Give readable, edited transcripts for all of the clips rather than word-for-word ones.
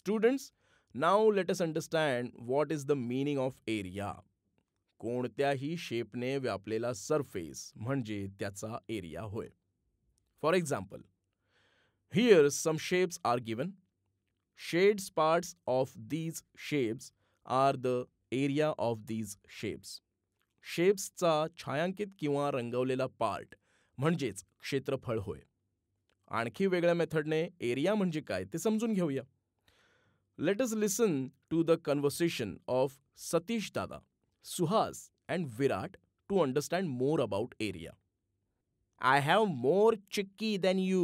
Students, now let us understand what is the meaning of area. कोणत्याही शेपने व्यापलेला surface म्हणजे त्याचा एरिया होय. For example, here some shapes are given. Shades parts of these shapes are the area of these shapes. शेप्सचा छायांकित किंवा रंगवलेला part म्हणजेच क्षेत्रफळ होय. आणखी वेगळ्या मेथडने एरिया म्हणजे काय ते समजून घेऊया. Let us listen to the conversation of Satish Dada, Suhas and Virat to understand more about area. I have more chicky than you.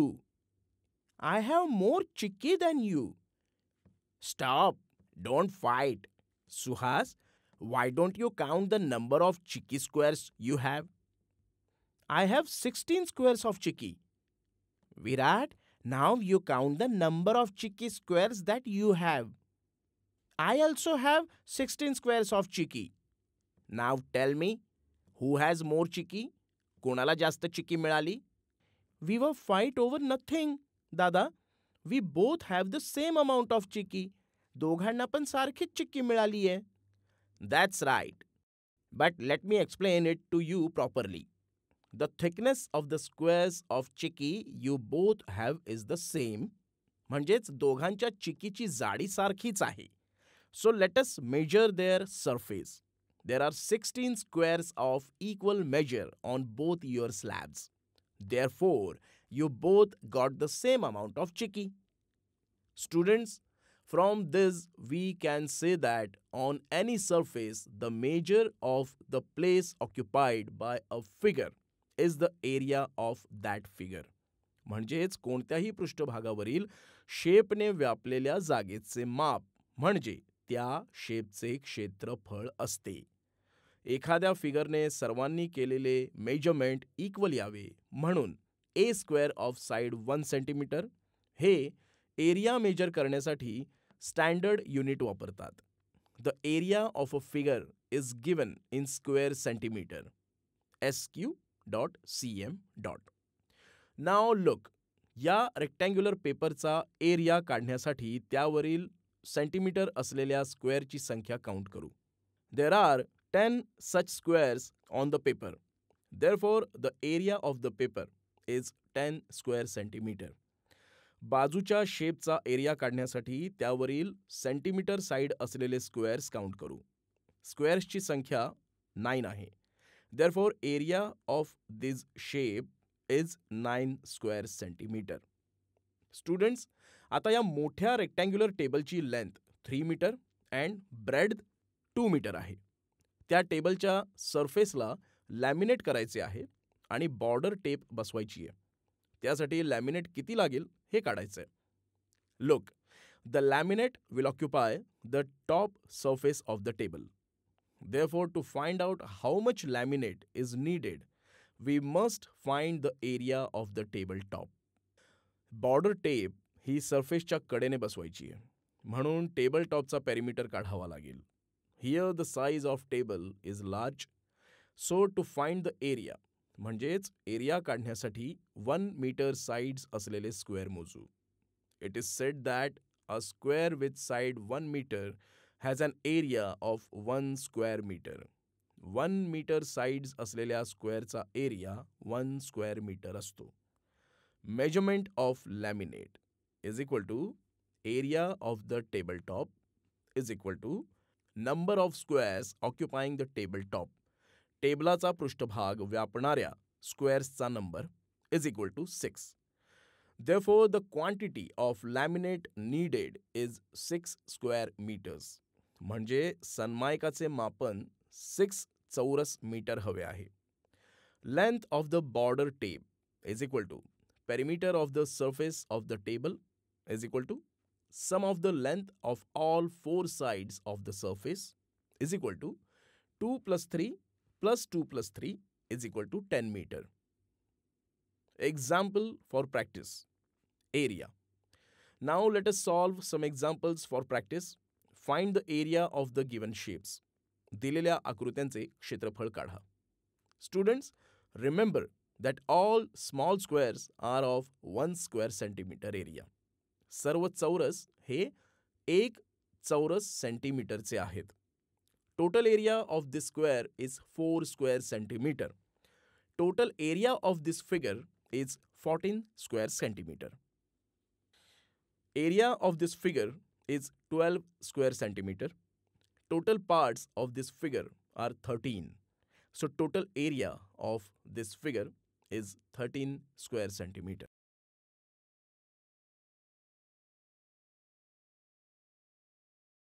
I have more chicky than you. Stop. Don't fight. Suhas, why don't you count the number of chicky squares you have? I have 16 squares of chicky. Virat, now you count the number of chicky squares that you have. I also have 16 squares of chicky. Now tell me, who has more chicky? कोणाला जास्त चिकी मिळाली? We were fight over nothing, दादा. We both have the same amount of chicky. दोघांना पण सारखीच चिक्की मिळाली आहे. That's right. But let me explain it to you properly. The thickness of the squares of chicky you both have is the same. म्हणजेच दोघांच्या चिकीची जाडी सारखीच आहे. So let us measure their surface. There are 16 squares of equal measure on both your slabs. Therefore, you both got the same amount of chicky. Students, from this we can say that on any surface, the measure of the place occupied by a figure is the area of that figure. म्हणजेच कोणत्याही पृष्ठभागावरील शेपने व्यापलेल्या जागेचे माप म्हणजे त्या शेपचे क्षेत्रफळ असते. एखाद्या फिगरने सर्वांनी केलेले मेजरमेंट इक्वल यावे म्हणून a square of side 1 centimetre हे एरिया मेजर करण्यासाठी स्टँडर्ड युनिट वापरतात. The area of a figure is given in square centimetre. SQ.cm. Now look, या रेक्टँग्युलर पेपरचा एरिया काढण्यासाठी त्यावरील सेंटीमीटर असलेल्या स्क्वेअरची संख्या काउंट करू. There are 10 such squares on the paper. Therefore, the area of the paper is 10 square centimeter. बाजूच्या शेपचा area काढण्यासाठी त्यावरील सेंटीमीटर साइड असलेले स्क्वेअर्स काउंट करू. स्क्वेअर्सची संख्या 9 आहे. Therefore, area of this shape is 9 square centimeter. Students, आता या मोठ्या रेक्टँग्युलर टेबलची length 3 metre and breadth 2 metre आहे. त्या टेबलच्या सरफेसला लॅमिनेट करायचे आहे आणि बॉर्डर टेप बसवायची आहे. त्यासाठी लॅमिनेट किती लागेल हे काढायचं आहे. Look, the laminate will occupy the top surface of the table. Therefore, to find out how much laminate is needed, we must find the area of the table top. Border tape ही सरफेसच्या कडेने बसवायची आहे म्हणून table टॉपचा perimeter काढावा लागेल. Here the size of table is large. So to find the area म्हणजेच एरिया काढण्यासाठी 1 मीटर साइड्स असलेले स्क्वेअर मोजू. It is said that a square with side 1 metre has an area of 1 square metre. 1 metre sides असलेल्या स्क्वेअरचा area 1 square metre असतो. Measurement of laminate is equal to area of the tabletop is equal to number of squares occupying the tabletop. टेबलाचा पृष्ठभाग व्यापणाऱ्या स्क्वेअर्सचा number is equal to 6. Therefore, the quantity of laminate needed is 6 square meters. म्हणजे सनमायकाचे मापन 6 चौरस metre हवे आहे. Length of the border tape is equal to perimeter of the surface of the table is equal to sum of the length of all 4 sides of the surface is equal to 2 plus 3 plus 2 plus 3 is equal to 10 meter. Example for practice. Area. Now let us solve some examples for practice. Find the area of the given shapes. दिलेल्या आकृत्यांचे क्षेत्रफळ काढा. Students, remember that all small squares are of 1 square centimeter area. सर्व चौरस हे 1 चौरस सेंटीमीटरचे आहेत. Total area of this square is 4 square centimetre. Total area of this figure is 14 square centimetre. Area of this figure is 12 square centimeter. Total parts of this figure are 13. So total area of this figure is 13 square centimeter.